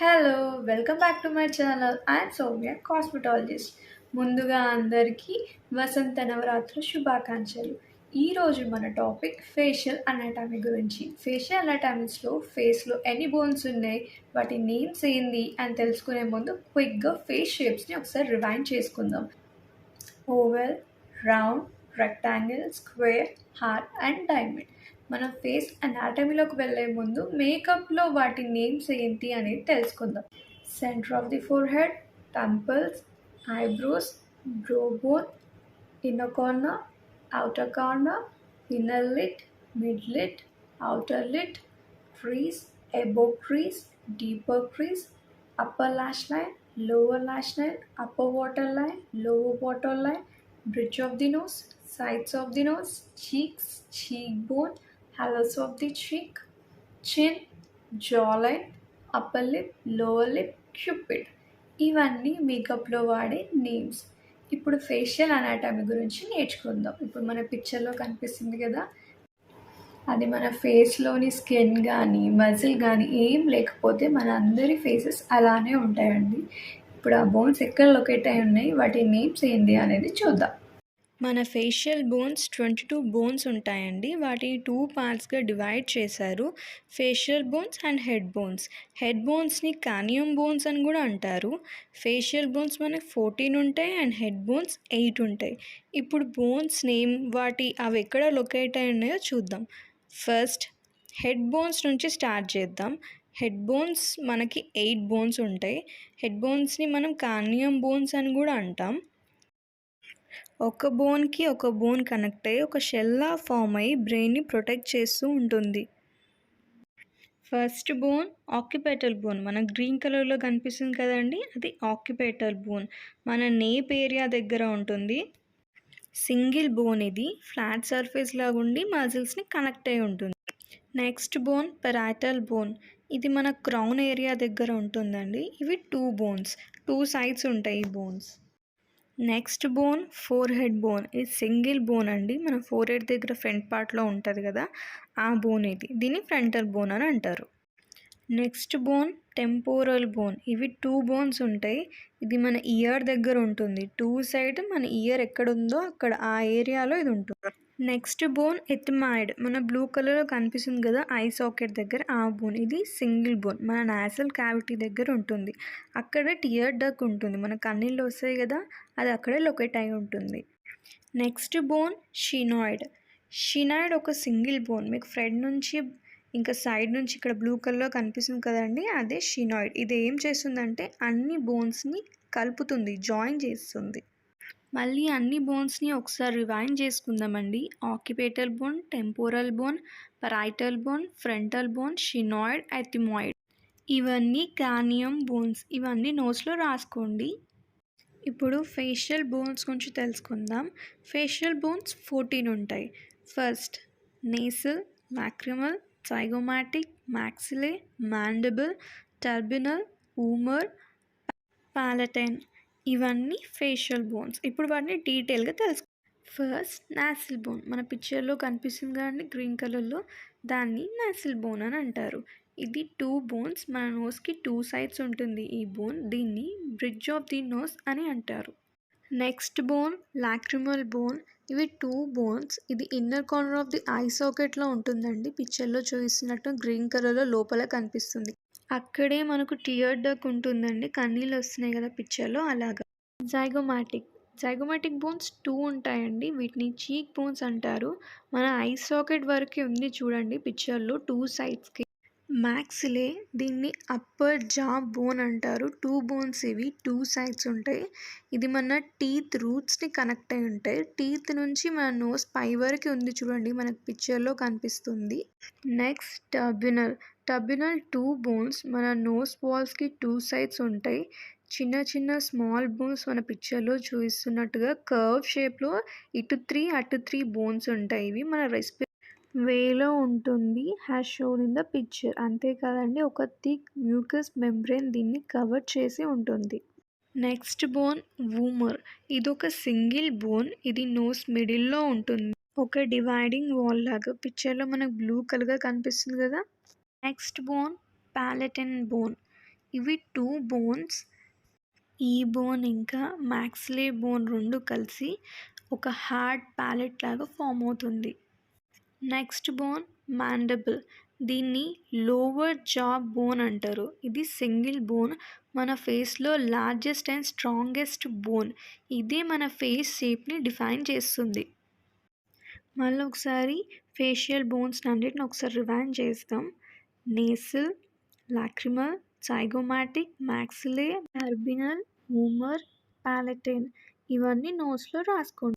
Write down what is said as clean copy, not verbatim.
Hello! Welcome back to my channel. I'm Soumya cosmetologist. ముందుగా అందరికీ వసంత నవరాత్రుల శుభాకాంక్షలు. ఈరోజు మన టాపిక్ ఫేషియల్ అనాటమీ గురించి. ఫేషియల్ అనాటమీస్‌లో ఫేస్‌లో ఎన్ని బోన్స్ ఉన్నాయి, వాటి నేమ్స్ ఏంది అని తెలుసుకునే ముందు క్విక్‌గా ఫేస్ షేప్స్‌ని ఒకసారి రివైండ్ చేసుకుందాం. Oval, round, rectangle, square, heart and diamond. మన ఫేస్ అనాటమీలోకి వెళ్ళే ముందు మేకప్లో వాటి నేమ్స్ ఏంటి అనేది తెలుసుకుందాం. Centre of the forehead, temples, eyebrows, brow bone, inner corner, outer corner, inner lid, mid lid, outer lid, crease, above crease, deeper crease, upper lash line, lower lash line, upper waterline, lower waterline, bridge of the nose, sides of the nose, cheeks, cheekbone, hollows of the cheek, chin, jawline, upper lip, lower lip, cupid. ఇవన్నీ మేకప్లో వాడే names. ఇప్పుడు facial anatomy గురించి నేర్చుకుందాం. ఇప్పుడు మన పిక్చర్లో కనిపిస్తుంది కదా, అది మన ఫేస్లోని స్కిన్ కానీ మజిల్ కానీ ఏం లేకపోతే మన అందరి ఫేసెస్ అలానే ఉంటాయండి. ఇప్పుడు ఆ బోన్స్ ఎక్కడ లొకేట్ అయి ఉన్నాయి, వాటి నేమ్స్ ఏంటి అనేది చూద్దాం. మన ఫేషియల్ బోన్స్ 22 బోన్స్ ఉంటాయండి. వాటిని 2 పార్ట్స్గా డివైడ్ చేశారు. Facial bones and head bones. Head బోన్స్ని కానియం బోన్స్ అని కూడా అంటారు. ఫేషియల్ బోన్స్ మనకి 14 ఉంటాయి అండ్ హెడ్ బోన్స్ 8 ఉంటాయి. ఇప్పుడు బోన్స్ నేమ్ అవి ఎక్కడ లొకేట్ అయి ఉన్నాయో చూద్దాం. ఫస్ట్ హెడ్ బోన్స్ నుంచి స్టార్ట్ చేద్దాం. హెడ్ బోన్స్ మనకి 8 బోన్స్ ఉంటాయి. హెడ్ బోన్స్ని మనం కానియం బోన్స్ అని కూడా అంటాం. ఒక బోన్కి ఒక బోన్ కనెక్ట్ అయ్యి ఒక షెల్లా ఫామ్ అయ్యి బ్రెయిన్ని ప్రొటెక్ట్ చేస్తూ ఉంటుంది. First bone occipital bone. మన గ్రీన్ కలర్లో కనిపిస్తుంది కదండి, అది ఆక్యుపేటల్ బోన్. మన నేప్ ఏరియా దగ్గర ఉంటుంది. సింగిల్ బోన్ ఇది. ఫ్లాట్ సర్ఫేస్ లాగా ఉండి మజిల్స్ని కనెక్ట్ అయి ఉంటుంది. Next bone parietal bone. ఇది మన క్రౌన్ ఏరియా దగ్గర ఉంటుందండి. ఇవి 2 బోన్స్. 2 సైడ్స్ ఉంటాయి ఈ bones. Next bone four head bone. ఇది సింగిల్ బోన్ అండి. మన ఫోర్ హెడ్ దగ్గర ఫ్రంట్ పార్ట్లో ఉంటుంది కదా, ఆ బోన్ ఇది. దీన్ని ఫ్రంటల్ బోన్ అని అంటారు. Next bone temporal bone. ఇవి 2 బోన్స్ ఉంటాయి. ఇది మన ఇయర్ దగ్గర ఉంటుంది. 2 సైడ్ మన ఇయర్ ఎక్కడ ఉందో అక్కడ ఆ ఏరియాలో ఇది ఉంటుంది. Next bone ఎథమాయిడ్. మన బ్లూ కలర్లో కనిపిస్తుంది కదా ఐ సాకెట్ దగ్గర, ఆ బోన్. ఇది సింగిల్ బోన్. మన నాసల్ క్యావిటీ దగ్గర ఉంటుంది. అక్కడ టియర్ డక్ ఉంటుంది. మన కన్నీళ్ళు వస్తాయి కదా, అది అక్కడే లొకేట్ అయి ఉంటుంది. Next bone షినాయిడ్. షినాయిడ్ ఒక సింగిల్ బోన్. మీకు ఫ్రంట్ నుంచి ఇంకా సైడ్ నుంచి ఇక్కడ బ్లూ కలర్లో కనిపిస్తుంది కదండి, అదే షినాయిడ్. ఇది ఏం చేస్తుందంటే అన్ని బోన్స్ని కలుపుతుంది, జాయిన్ చేస్తుంది. మళ్ళీ అన్ని బోన్స్ని ఒకసారి రివైండ్ చేసుకుందామండి. Occipital bone, temporal bone, parietal bone, frontal bone, sphenoid, ethmoid. ఇవన్నీ క్రానియం బోన్స్. ఇవన్నీ నోస్లో రాసుకోండి. ఇప్పుడు ఫేషియల్ బోన్స్ గురించి తెలుసుకుందాం. ఫేషియల్ బోన్స్ 14 ఉంటాయి. First nasal, lacrimal, zygomatic, maxilla, mandible, turbinal, vomer, palatine. ఇవన్నీ ఫేషియల్ బోన్స్. ఇప్పుడు వాటిని డీటెయిల్గా తెలుసు. First nasal bone. మన పిక్చర్లో కనిపిస్తుంది కదండి గ్రీన్ కలర్లో, దాన్ని నాసిల్ బోన్ అని అంటారు. ఇది 2 బోన్స్. మన నోస్కి 2 సైడ్స్ ఉంటుంది ఈ బోన్. దీన్ని బ్రిడ్జ్ ఆఫ్ ది నోస్ అని అంటారు. Next bone lacrimal bone. ఇవి 2 బోన్స్. ఇది inner corner of the eye సాకెట్లో ఉంటుందండి. పిక్చర్లో చూపిస్తున్నట్టు గ్రీన్ కలర్లో లోపల కనిపిస్తుంది. అక్కడే మనకు టియర్ డక్ ఉంటుందండి. కన్నీళ్ళు వస్తున్నాయి కదా పిక్చర్లో, అలాగా. జైగోమాటిక్. జైగోమాటిక్ బోన్స్ 2 ఉంటాయండి. వీటిని చీక్ బోన్స్ అంటారు. మన ఐ సాకెట్ వరకు ఉంది చూడండి పిక్చర్లో 2 సైడ్స్కి. మ్యాక్సిలే. దీన్ని అప్పర్ జా బోన్ అంటారు. 2 బోన్స్ ఇవి. 2 సైడ్స్ ఉంటాయి. ఇది మన టీత్ రూట్స్ని కనెక్ట్ అయి ఉంటాయి. టీత్ నుంచి మన నోస్ పై వరకు ఉంది చూడండి, మనకు పిక్చర్లో కనిపిస్తుంది. నెక్స్ట్ టర్బినల్. టర్బినల్ 2 బోన్స్. మన నోస్ వాల్స్కి 2 సైడ్స్ ఉంటాయి. చిన్న చిన్న స్మాల్ బోన్స్ మన పిక్చర్లో చూపిస్తున్నట్టుగా కర్వ్ షేప్లో ఇటు 3 అటు 3 బోన్స్ ఉంటాయి. ఇవి మన వేలో ఉంటుంది. Has shown in the picture. అంతేకాదండి, ఒక థిక్ మ్యూకస్ మెంబ్రెయిన్ దీన్ని కవర్ చేసి ఉంటుంది. Next bone vomer. ఇది ఒక సింగిల్ బోన్. ఇది నోస్ మిడిల్లో ఉంటుంది, ఒక డివైడింగ్ వాల్ లాగా. పిక్చర్లో మనకు బ్లూ కలర్గా కనిపిస్తుంది కదా. Next bone palatine bone. ఇవి 2 బోన్స్. ఈ బోన్ ఇంకా మాక్సిలరీ బోన్ 2 కలిసి ఒక హార్డ్ ప్యాలెట్ లాగా ఫామ్ అవుతుంది. Next bone మాండిబుల్. దీన్ని లోవర్ జా బోన్ అంటారు. ఇది సింగిల్ బోన్. మన ఫేస్లో లార్జెస్ట్ అండ్ స్ట్రాంగెస్ట్ బోన్. ఇదే మన ఫేస్ షేప్ని డిఫైన్ చేస్తుంది. మళ్ళీ ఒకసారి ఫేషియల్ బోన్స్ అన్నిటిని ఒకసారి రివైండ్ చేస్తాం. Nasal, lacrimal, zygomatic, maxilla, turbinal, vomer, palatine. ఇవన్నీ నోట్స్లో రాసుకోండి.